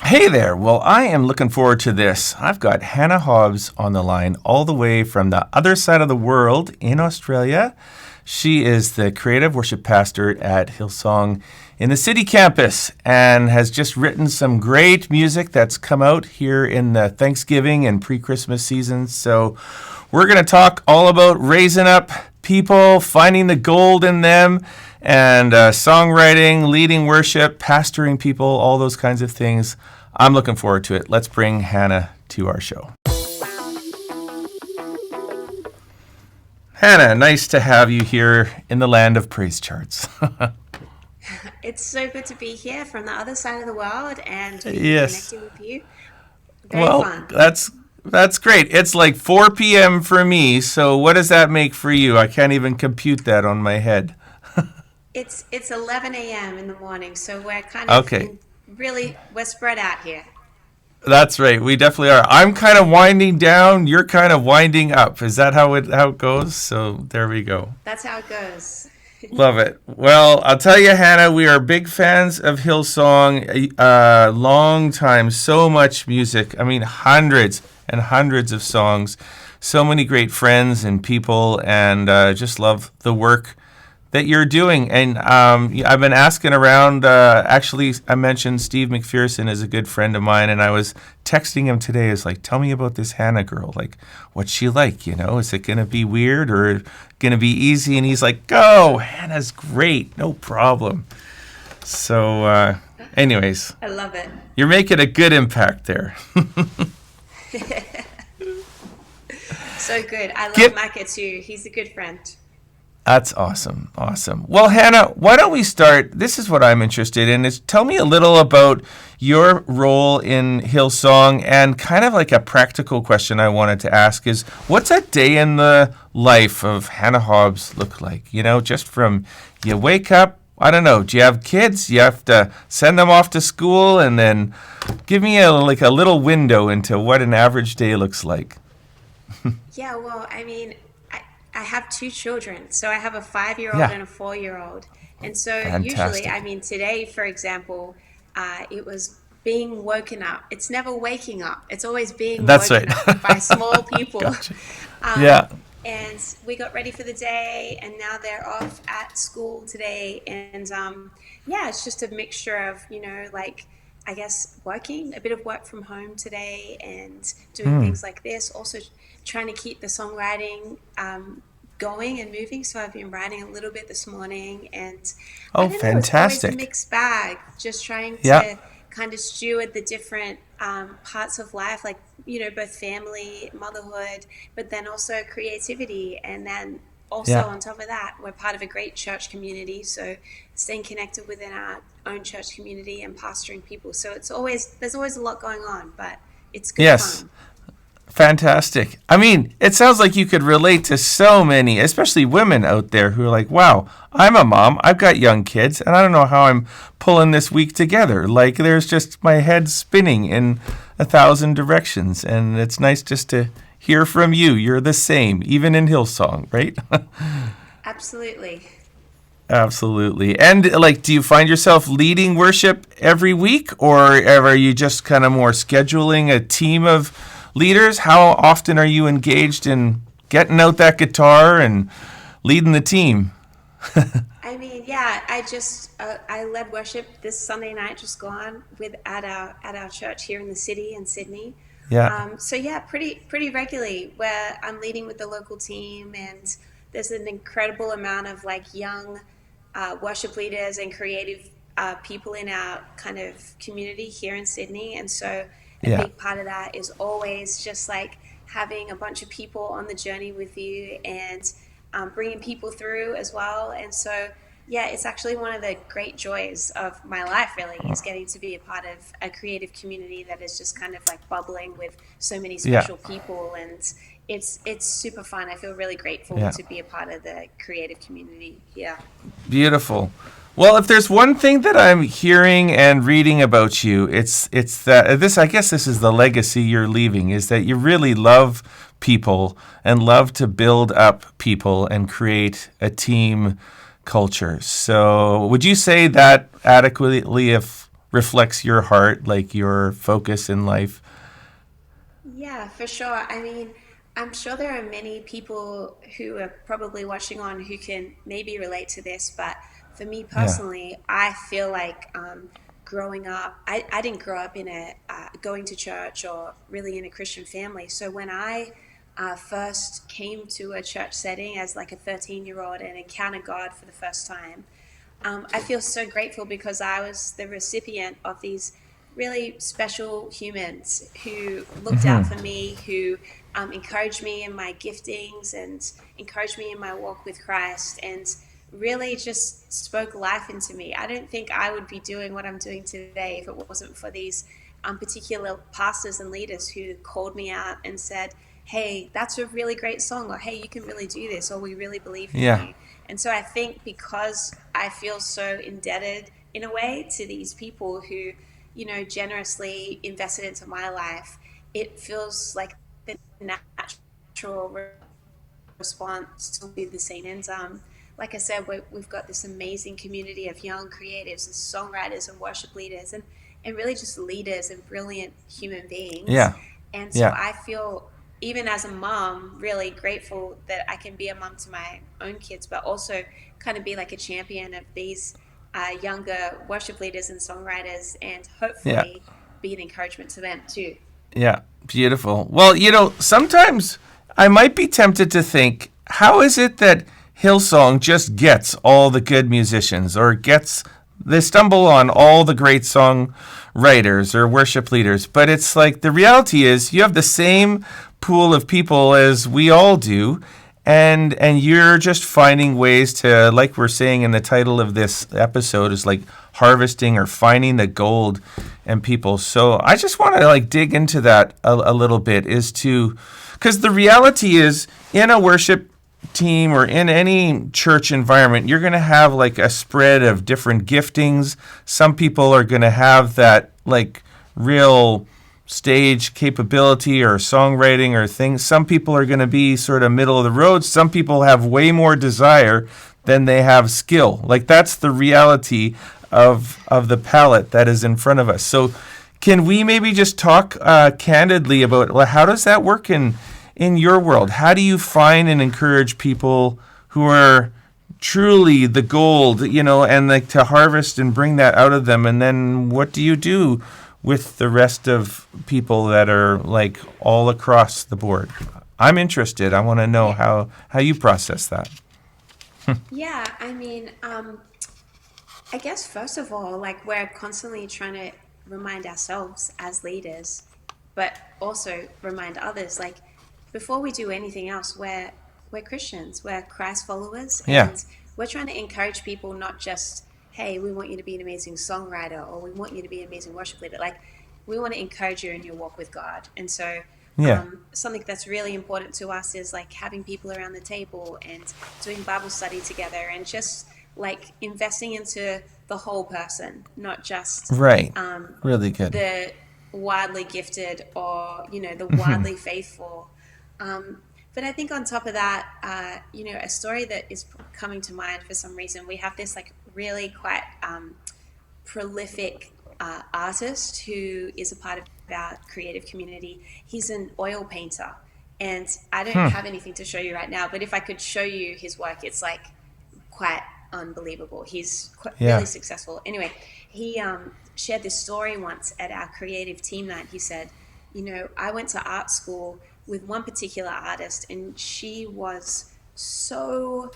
Hey there. Well, I am looking forward to this. I've got Hannah Hobbs on the line all the way from the other side of the world in Australia. She is the creative worship pastor at Hillsong in the city campus and has just written some great music that's come out here in the Thanksgiving and pre-Christmas seasons. So we're going to talk all about raising up people, finding the gold in them, and songwriting, leading worship, pastoring people, all those kinds of things. I'm looking forward to it. Let's bring Hannah to our show. Hannah, nice to have you here in the land of PraiseCharts. It's so good to be here from the other side of the world and to be Yes. connecting with you. Very Well, fun. that's great. It's like 4 p.m. for me, so what does that make for you? I can't even compute that on my head. It's 11 a.m. in the morning, so we're kind of Okay. really we're spread out here. That's right. We definitely are. I'm kind of winding down. You're kind of winding up. Is that how it goes? So there we go. That's how it goes. Love it. Well, I'll tell you, Hannah, we are big fans of Hillsong. Long time, so much music. I mean, hundreds and hundreds of songs. So many great friends and people, and just love the work that you're doing. And I've been asking around. Actually, I mentioned Steve McPherson is a good friend of mine, and I was texting him today. It's like, tell me about this Hannah girl. Like, what's she like? Is it going to be weird or going to be easy? And he's like, go, Hannah's great, no problem. So, anyways, I love it. you're making a good impact there. So good. I love Get Micah too. He's a good friend. That's awesome. Awesome. Well, Hannah, why don't we start? This is what I'm interested in is tell me a little about your role in Hillsong and kind of like a practical question I wanted to ask is what's a day in the life of Hannah Hobbs look like? Just from you wake up, I don't know, do you have kids? You have to send them off to school and then give me a little window into what an average day looks like. Yeah, well, I have two children. So I have a 5-year-old Yeah. and a 4-year-old. And so usually, Fantastic. today, for example, it was being woken up. It's never waking up. It's always being That's right. woken up by small people. Gotcha. Um, Yeah. and we got ready for the day, and now they're off at school today. And yeah, it's just a mixture of, I guess working, a bit of work from home today and doing Hmm. things like this. Also trying to keep the songwriting going and moving. So I've been writing a little bit this morning, and I Oh, don't know, it's always a fantastic. mixed bag, just trying Yeah. to kind of steward the different parts of life, like, both family, motherhood, but then also creativity. And then also Yeah. on top of that, we're part of a great church community. So staying connected within our own church community and pastoring people. So there's always a lot going on, but it's good Yes. fun. Fantastic. I mean, it sounds like you could relate to so many, especially women out there who are like, wow, I'm a mom, I've got young kids, and I don't know how I'm pulling this week together. Like, there's just my head spinning in 1,000 directions. And it's nice just to hear from you. You're the same, even in Hillsong, right? Absolutely. Absolutely. And like, do you find yourself leading worship every week, or are you just kind of more scheduling a team of leaders? How often are you engaged in getting out that guitar and leading the team? Yeah, I led worship this Sunday night just gone with at our church here in the city in Sydney. Yeah. So yeah, pretty regularly where I'm leading with the local team, and there's an incredible amount of like young worship leaders and creative people in our kind of community here in Sydney. And so a Yeah. big part of that is always just like having a bunch of people on the journey with you and bringing people through as well. And so, yeah, it's actually one of the great joys of my life, really, is getting to be a part of a creative community that is just kind of like bubbling with so many Yeah. special people. And it's super fun. I feel really grateful Yeah. to be a part of the creative community. Yeah. Beautiful. Well, if there's one thing that I'm hearing and reading about you, it's that this I guess this is the legacy you're leaving is that you really love people and love to build up people and create a team culture. So, would you say that adequately reflects your heart, like your focus in life. Yeah, for sure. I mean, I'm sure there are many people who are probably watching on who can maybe relate to this, but for me Yeah. personally, I feel like growing up, I didn't grow up in a going to church or really in a Christian family. So when I first came to a church setting as like a 13-year-old and encountered God for the first time, I feel so grateful because I was the recipient of these really special humans who looked out for me, who encouraged me in my giftings and encouraged me in my walk with Christ, and really just spoke life into me. I don't think I would be doing what I'm doing today if it wasn't for these particular pastors and leaders who called me out and said, hey, that's a really great song, or hey, you can really do this, or we really believe in Yeah. you. And so I think because I feel so indebted in a way to these people who, generously invested into my life, it feels like the natural response to do the same. And like I said, we've got this amazing community of young creatives and songwriters and worship leaders and really just leaders and brilliant human beings. Yeah. And so Yeah. I feel, even as a mom, really grateful that I can be a mom to my own kids, but also kind of be like a champion of these younger worship leaders and songwriters, and Yeah. hopefully be an encouragement to them too. Yeah, beautiful. Well, sometimes I might be tempted to think, how is it that Hillsong just gets all the good musicians, or gets they stumble on all the great song writers or worship leaders? But it's like the reality is you have the same pool of people as we all do, and you're just finding ways to, like we're saying in the title of this episode, is like harvesting or finding the gold in people. So I just want to like dig into that a little bit, is to, because the reality is in a worship team or in any church environment, you're going to have like a spread of different giftings. Some people are going to have that like real stage capability or songwriting or things. Some people are going to be sort of middle of the road. Some people have way more desire than they have skill. Like that's the reality of the palette that is in front of us. So can we maybe just talk candidly about, well, how does that work in your world? How do you find and encourage people who are truly the gold, and like to harvest and bring that out of them? And then what do you do with the rest of people that are like all across the board? I'm interested. I want to know Yeah, how you process that. yeah. I mean, I guess first of all, like we're constantly trying to remind ourselves as leaders, but also remind others, like before we do anything else, we're Christians, we're Christ followers, Yeah. and we're trying to encourage people, not just, hey, we want you to be an amazing songwriter or we want you to be an amazing worship leader. Like we want to encourage you in your walk with God. And so Yeah. something that's really important to us is like having people around the table and doing Bible study together and just like investing into the whole person, not just Right. um, Really good. the widely gifted or the widely faithful. But I think on top of that, a story that is coming to mind for some reason. We have this like really quite prolific artist who is a part of our creative community. He's an oil painter, and I don't have anything to show you right now. But if I could show you his work, it's like quite unbelievable. He's really Yeah. successful. Anyway, he shared this story once at our creative team night. He said, I went to art school with one particular artist, and she was so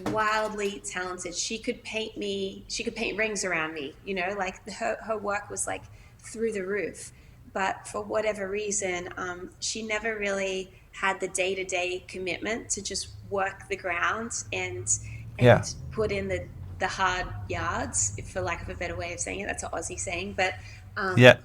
wildly talented. She could paint rings around me, like her work was like through the roof. But for whatever reason, she never really had the day to day commitment to just work the ground Yeah. and put in the hard yards, for lack of a better way of saying it. That's an Aussie saying, but Yeah.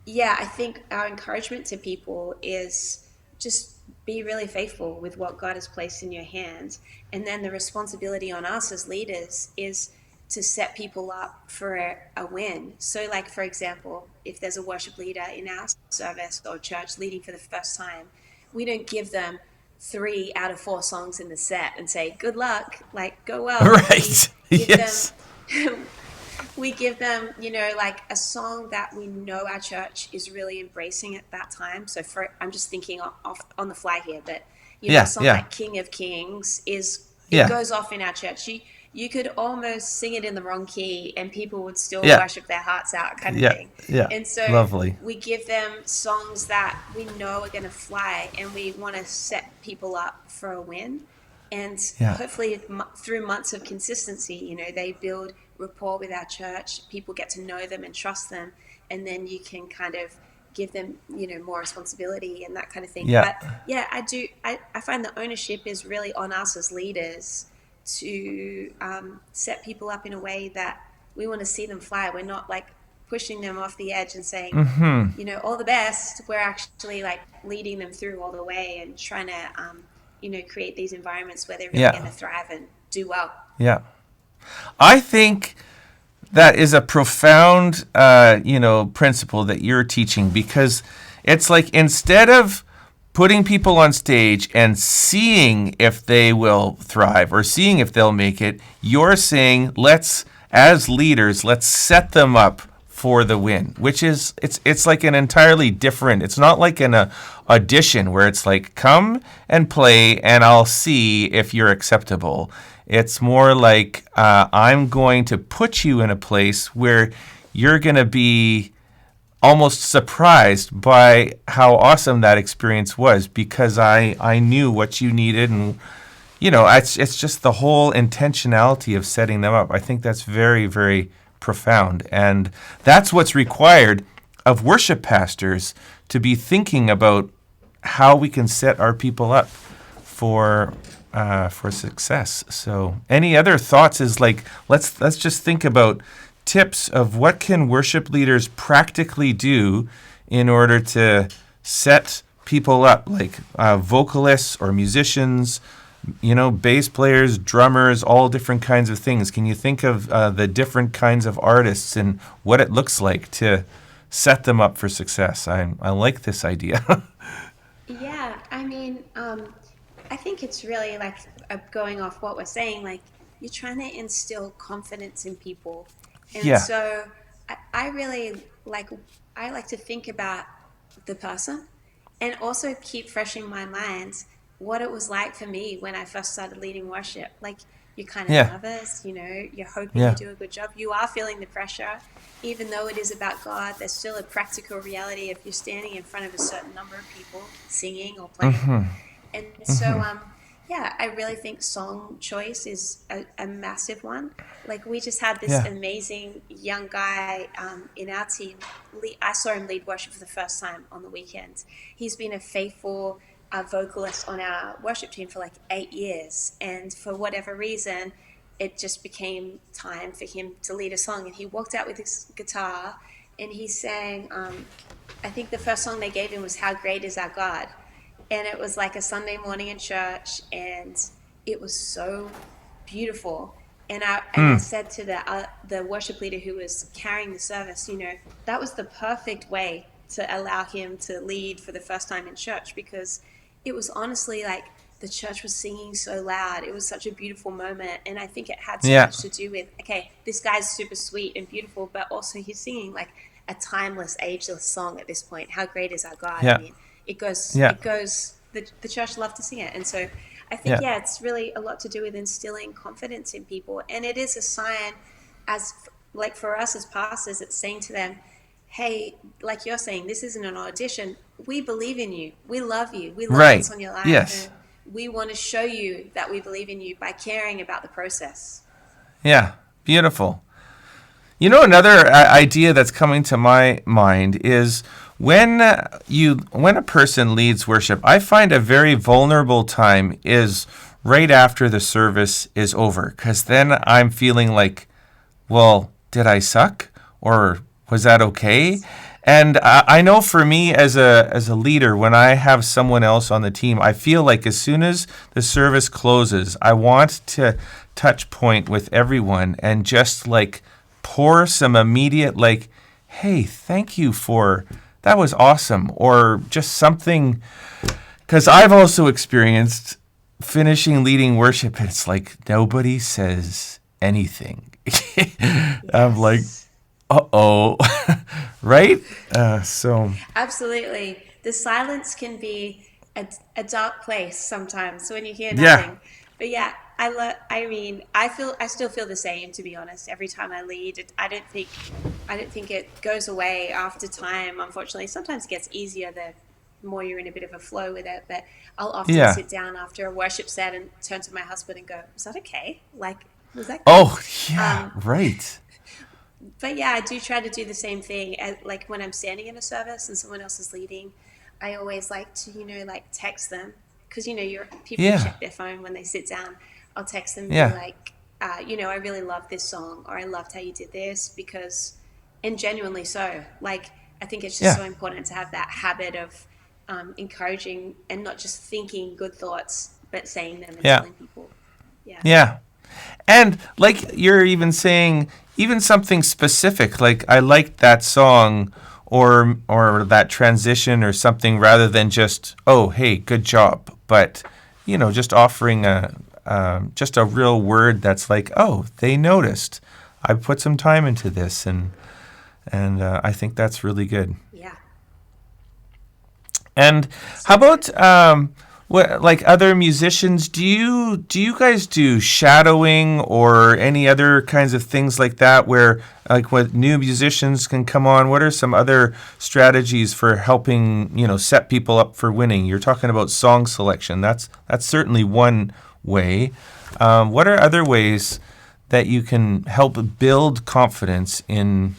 yeah, I think our encouragement to people is just be really faithful with what God has placed in your hands. And then the responsibility on us as leaders is to set people up for a win. So, like, for example, if there's a worship leader in our service or church leading for the first time, we don't give them 3 out of 4 songs in the set and say, good luck, like, go well. We Right. give them Yes. we give them, like a song that we know our church is really embracing at that time. So I'm just thinking off on the fly here, but a Yeah, song yeah, like King of Kings it yeah, goes off in our church. You could almost sing it in the wrong key and people would still yeah, worship their hearts out, kind of yeah, thing. yeah. And so Lovely. we give them songs that we know are going to fly and we want to set people up for a win. And Yeah, hopefully, through months of consistency, they build rapport with our church. People get to know them and trust them. And then you can kind of give them, more responsibility and that kind of thing. yeah, But yeah, I find the ownership is really on us as leaders to set people up in a way that we want to see them fly. We're not like pushing them off the edge and saying, all the best. We're actually like leading them through all the way and trying to, create these environments where they're really going yeah, to thrive and do well. yeah. I think that is a profound, principle that you're teaching, because it's like, instead of putting people on stage and seeing if they will thrive or seeing if they'll make it, you're saying, as leaders, let's set them up for the win, which is, it's like an entirely different, it's not like an audition where it's like, come and play and I'll see if you're acceptable. It's more like, I'm going to put you in a place where you're going to be almost surprised by how awesome that experience was, because I knew what you needed. And it's just the whole intentionality of setting them up. I think that's very, very profound, and that's what's required of worship pastors, to be thinking about how we can set our people up for success. So, any other thoughts? Is like, let's just think about tips of what can worship leaders practically do in order to set people up, like vocalists or musicians, bass players, drummers, all different kinds of things. Can you think of the different kinds of artists and what it looks like to set them up for success? I like this idea. Yeah, I mean, I think it's really like going off what we're saying, like you're trying to instill confidence in people. And Yeah, so I really like, I like to think about the person and also keep fresh in my mind what it was like for me when I first started leading worship. Like you're kind of yeah, nervous, you're hoping you yeah, do a good job. You are feeling the pressure. Even though it is about God, there's still a practical reality if you're standing in front of a certain number of people singing or playing. And so, yeah, I really think song choice is a massive one. Like we just had this yeah. amazing young guy in our team. I saw him lead worship for the first time on the weekend. He's been a faithful vocalist on our worship team for like 8 years, and for whatever reason, it just became time for him to lead a song. And he walked out with his guitar, and he sang. I think the first song they gave him was "How Great Is Our God." And it was like a Sunday morning in church, and it was so beautiful. And I said to the worship leader who was carrying the service, that was the perfect way to allow him to lead for the first time in church, because it was honestly like the church was singing so loud. It was such a beautiful moment, and I think it had so Yeah, much to do with, okay, this guy's super sweet and beautiful, but also he's singing like a timeless, ageless song at this point. How great is our God? I yeah, mean, it goes, yeah, it goes. The church loved to sing it, and so I think, yeah, yeah, it's really a lot to do with instilling confidence in people, and it is a sign, as like for us as pastors, it's saying to them, hey, like you're saying, this isn't an audition. We believe in you. We love you. We love right. what's on your life, Yes. and we want to show you that we believe in you by caring about the process. Yeah. Beautiful. Another idea that's coming to my mind is, when a person leads worship, I find a very vulnerable time is right after the service is over, because then I'm feeling like, well, did I suck, or was that okay? And I know for me as a leader, when I have someone else on the team, I feel like as soon as the service closes, I want to touch point with everyone and just like pour some immediate, like, hey, thank you for that, was awesome, or just something, because I've also experienced finishing leading worship, and it's like nobody says anything. I'm like, Yes. uh-oh. Right? So, Absolutely. The silence can be a dark place sometimes when you hear yeah, nothing. But yeah, I mean, I still feel the same, to be honest. Every time I lead, I don't think it goes away after time. Unfortunately, sometimes it gets easier the more you're in a bit of a flow with it. But I'll often yeah. sit down after a worship set and turn to my husband and go, "Was that okay? Like, was that good?" Oh, yeah, right. But yeah, I do try to do the same thing. Like when I'm standing in a service and someone else is leading, I always like to, like text them because, people Yeah, check their phone when they sit down. I'll text them and be yeah, like, I really love this song, or I loved how you did this because, and genuinely so. Like, I think it's just yeah, so important to have that habit of encouraging and not just thinking good thoughts, but saying them and yeah, telling people. Yeah. yeah. And like you're even saying, even something specific, like I liked that song or that transition or something rather than just, oh, hey, good job. But, just offering just a real word that's like, oh, they noticed. I put some time into this and I think that's really good. Yeah. And how So good. about what like other musicians? Do you guys do shadowing or any other kinds of things like that where like what new musicians can come on? What are some other strategies for helping set people up for winning? You're talking about song selection. That's certainly one way. What are other ways that you can help build confidence in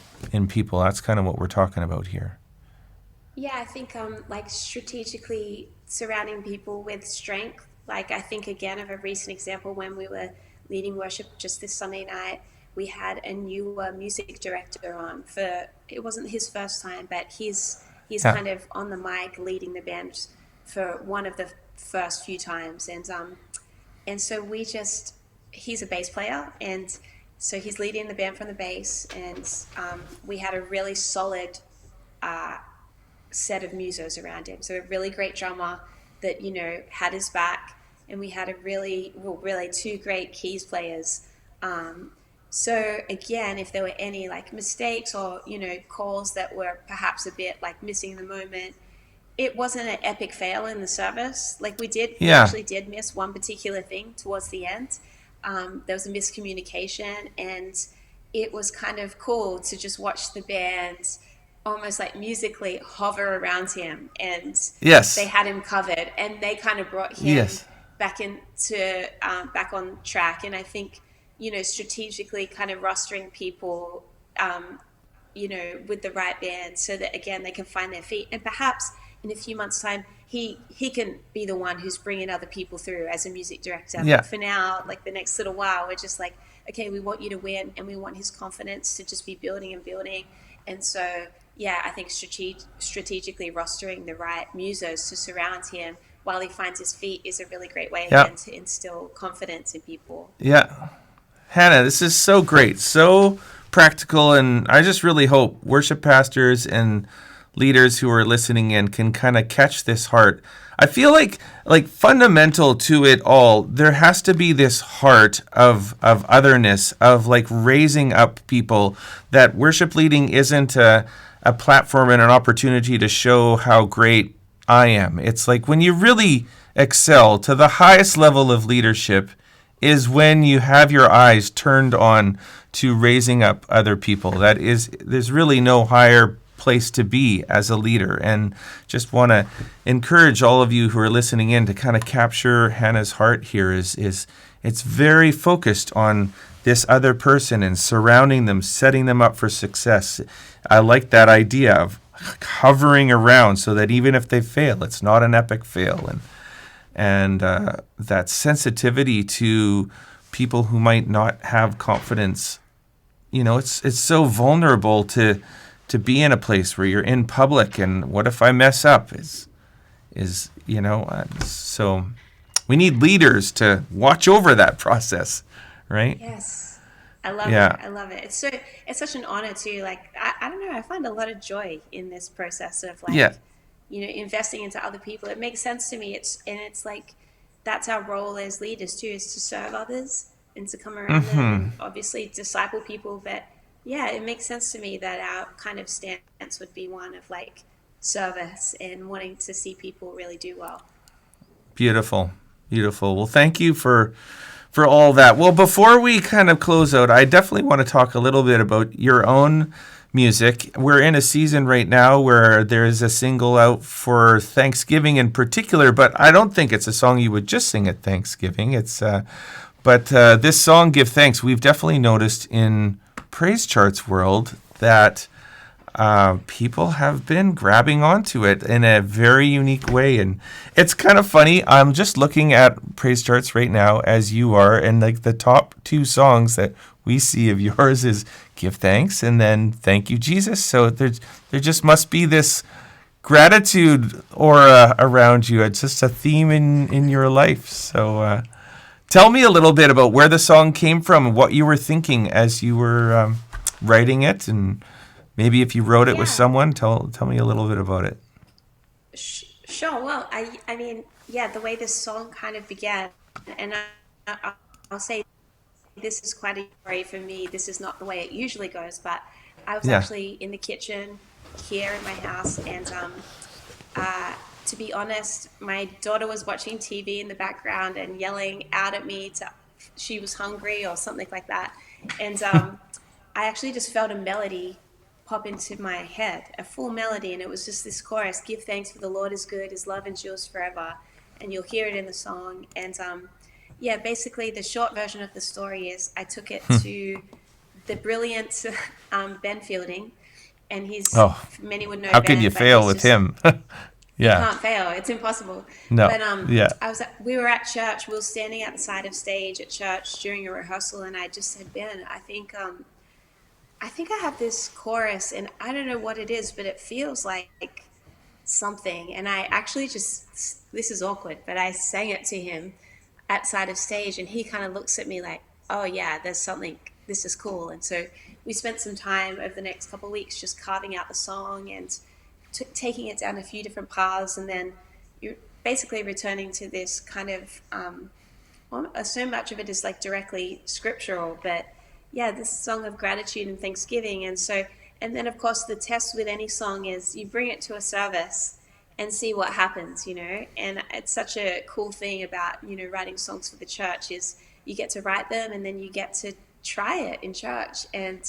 people? That's kind of what we're talking about here. Yeah, I think like strategically surrounding people with strength. Like I think again of a recent example when we were leading worship just this Sunday night, we had a new music director on for it wasn't his first time, but he's Yeah. kind of on the mic leading the band for one of the first few times, and so we just he's a bass player and so he's leading the band from the bass and we had a really solid uh, set of musos around him. So a really great drummer that had his back, and we had really two great keys players. Um, so again, if there were any like mistakes or calls that were perhaps a bit like missing the moment, it wasn't an epic fail in the service. Like we Yeah. actually did miss one particular thing towards the end. There was a miscommunication, and it was kind of cool to just watch the band almost like musically hover around him, and they Yes. had him covered, and they kind of brought him Yes. back on track. And I think strategically kind of rostering people um, with the right band so that again they can find their feet and perhaps in a few months time he can be the one who's bringing other people through as a music director, Yeah. but for now like the next little while we're just like okay, we want you to win and we want his confidence to just be building and building. And so yeah, I think strategically rostering the right musos to surround him while he finds his feet is a really great way Yeah. again to instill confidence in people. Yeah. Hannah, this is so great, so practical, and I just really hope worship pastors and leaders who are listening in can kind of catch this heart. I feel like fundamental to it all, there has to be this heart of otherness, of like raising up people. That worship leading isn't a platform and an opportunity to show how great I am. It's like when you really excel to the highest level of leadership is when you have your eyes turned on to raising up other people. There's really no higher place to be as a leader. And just want to encourage all of you who are listening in to kind of capture Hannah's heart here is it's very focused on this other person and surrounding them, setting them up for success. I like that idea of hovering around so that even if they fail, it's not an epic fail. And that sensitivity to people who might not have confidence. It's so vulnerable to be in a place where you're in public, and what if I mess up? So we need leaders to watch over that process, right? Yes. I love it. Yeah, I love it. It's such an honor too. Like I don't know, I find a lot of joy in this process of yeah, like, investing into other people. It makes sense to me. It's like that's our role as leaders too, is to serve others. and to come around them and obviously disciple people. But yeah, it makes sense to me that our kind of stance would be one of like service and wanting to see people really do well. Beautiful. Beautiful. Well, thank you for all that. Well, before we kind of close out, I definitely want to talk a little bit about your own music. We're in a season right now where there's a single out for Thanksgiving in particular, but I don't think it's a song you would just sing at Thanksgiving. But this song, Give Thanks, we've definitely noticed in PraiseCharts world that people have been grabbing onto it in a very unique way. And it's kind of funny. I'm just looking at PraiseCharts right now as you are, and like the top two songs that we see of yours is Give Thanks and then Thank You, Jesus. So there just must be this gratitude aura around you. It's just a theme in your life. So tell me a little bit about where the song came from, what you were thinking as you were writing it, and maybe if you wrote it with Yeah, someone, tell me a little bit about it. sure. Well, I mean, yeah, the way this song kind of began, and I'll say this is quite a story for me. This is not the way it usually goes, but I was Yeah. actually in the kitchen here in my house, and uh, to be honest, my daughter was watching TV in the background and yelling out at me to she was hungry or something like that, and I actually just felt a melody pop into my head, a full melody, and it was just this chorus: "Give thanks for the Lord is good; His love endures forever," and you'll hear it in the song. And yeah, basically, the short version of the story is I took it to the brilliant Ben Fielding, and he's Oh, many would know how could you Ben, but fail he's with just him? you Yeah. can't fail. It's impossible. No. But Yeah. we were at church. We were standing at the side of stage at church during a rehearsal, and I just said, Ben, I think I have this chorus, and I don't know what it is, but it feels like something. And I actually just this is awkward, but I sang it to him at side of stage, and he kind of looks at me like, oh yeah, there's something. This is cool. And so we spent some time over the next couple of weeks just carving out the song and taking it down a few different paths, and then you're basically returning to this kind of well, so much of it is like directly scriptural, but yeah, this song of gratitude and thanksgiving. And so, and then of course, the test with any song is you bring it to a service and see what happens, you know. And it's such a cool thing about, you know, writing songs for the church is you get to write them and then you get to try it in church. And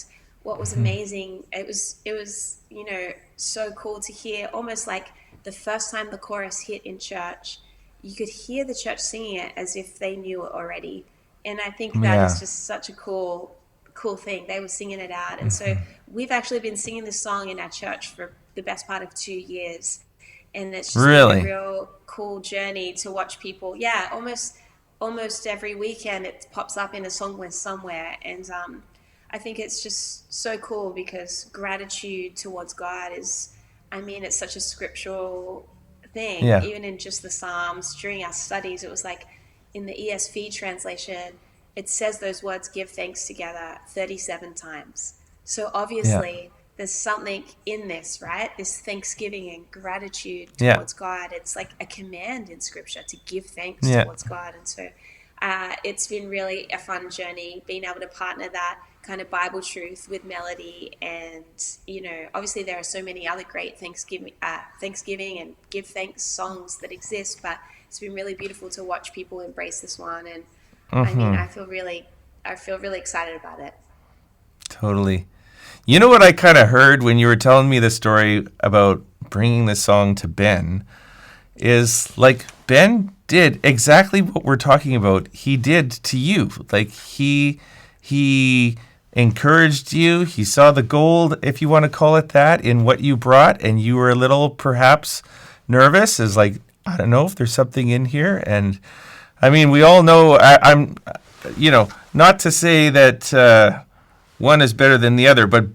what was amazing, it was, you know, so cool to hear almost like the first time the chorus hit in church, you could hear the church singing it as if they knew it already. And I think that is Yeah. just such a cool thing. They were singing it out. And so we've actually been singing this song in our church for the best part of 2 years. And it's just been a Really? real cool journey to watch people. Yeah, almost every weekend it pops up in a song list somewhere. And I think it's just so cool because gratitude towards God is, I mean, it's such a scriptural thing. Yeah. Even in just the Psalms, during our studies, it was like in the ESV translation, it says those words give thanks together 37 times. So Yeah. obviously, there's something in this, right? This thanksgiving and gratitude Yeah. towards God. It's like a command in scripture to give thanks Yeah. towards God. And so it's been really a fun journey being able to partner that kind of Bible truth with melody. And, you know, obviously there are so many other great Thanksgiving and give thanks songs that exist, but it's been really beautiful to watch people embrace this one. And I mean, I feel really excited about it. Totally. You know what I kind of heard when you were telling me the story about bringing the song to Ben is like Ben did exactly what we're talking about. He did to you. Like he encouraged you. He saw the gold, if you want to call it that, in what you brought, and you were a little perhaps nervous. As like, I don't know if there's something in here. And I mean, we all know. I'm, you know, not to say that one is better than the other, but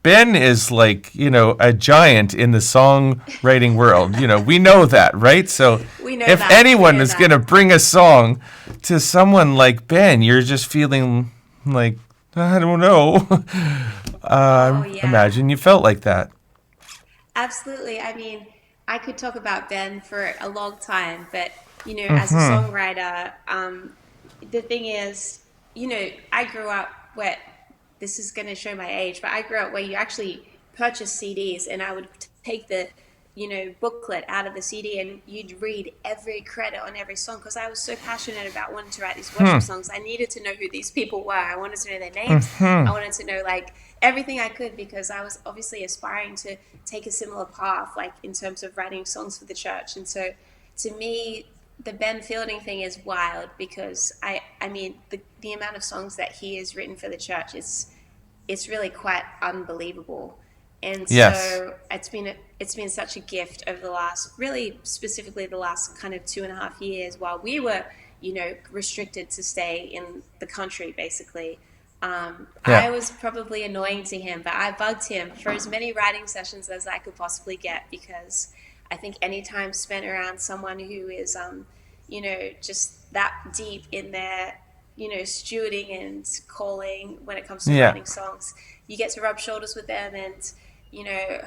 Ben is like, you know, a giant in the songwriting world. You know, we know that, right? So We know if that. We anyone know is going that. to bring a song to someone like Ben, you're just feeling like, I don't know. Oh, yeah. Imagine you felt like that. Absolutely. I mean, I could talk about Ben for a long time, but, you know, as a songwriter, the thing is, I grew up where this is going to show my age, but I grew up where you actually purchase CDs, and I would take the booklet out of the CD, and you'd read every credit on every song because I was so passionate about wanting to write these worship songs. I needed to know who these people were. I wanted to know their names. I wanted to know like everything I could because I was obviously aspiring to take a similar path, like in terms of writing songs for the church. And so to me, the Ben Fielding thing is wild because I mean the amount of songs that he has written for the church is it's really quite unbelievable. And Yes. so it's been such a gift over the last, really specifically the last kind of 2.5 years while we were restricted to stay in the country basically. Yeah. I was probably annoying to him, but I bugged him for as many writing sessions as I could possibly get because I think any time spent around someone who is, just that deep in their, stewarding and calling when it comes to Yeah. writing songs, you get to rub shoulders with them and,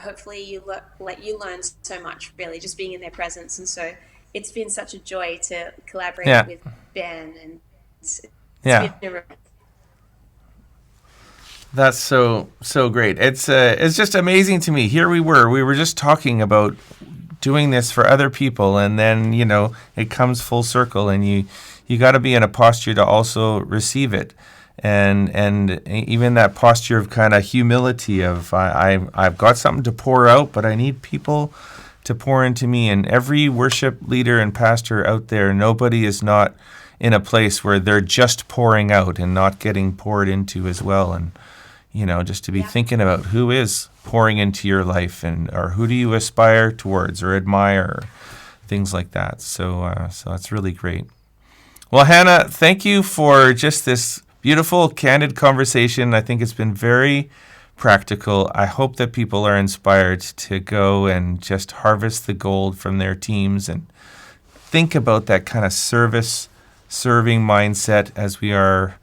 hopefully let you learn so much really just being in their presence. And so it's been such a joy to collaborate Yeah. with Ben and it's Yeah. been a That's so great. It's just amazing to me. Here we were just talking about doing this for other people, and then it comes full circle, and you got to be in a posture to also receive it, and even that posture of kind of humility of I've got something to pour out, but I need people to pour into me. And every worship leader and pastor out there, nobody is not in a place where they're just pouring out and not getting poured into as well. And just to be yeah. thinking about who is pouring into your life, and or who do you aspire towards or admire, or things like that. So that's really great. Well, Hannah, thank you for just this beautiful, candid conversation. I think it's been very practical. I hope that people are inspired to go and just harvest the gold from their teams and think about that kind of serving mindset as we are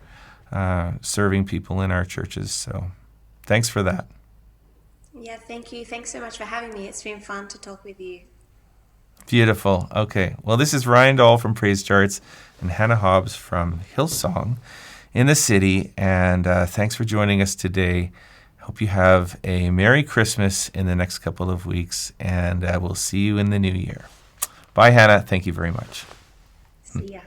serving people in our churches. So thanks for that. Yeah, thank you. Thanks so much for having me. It's been fun to talk with you. Beautiful. Okay. Well, this is Ryan Dahl from PraiseCharts and Hannah Hobbs from Hillsong in the city. And thanks for joining us today. Hope you have a Merry Christmas in the next couple of weeks, and we'll see you in the new year. Bye, Hannah. Thank you very much. See ya.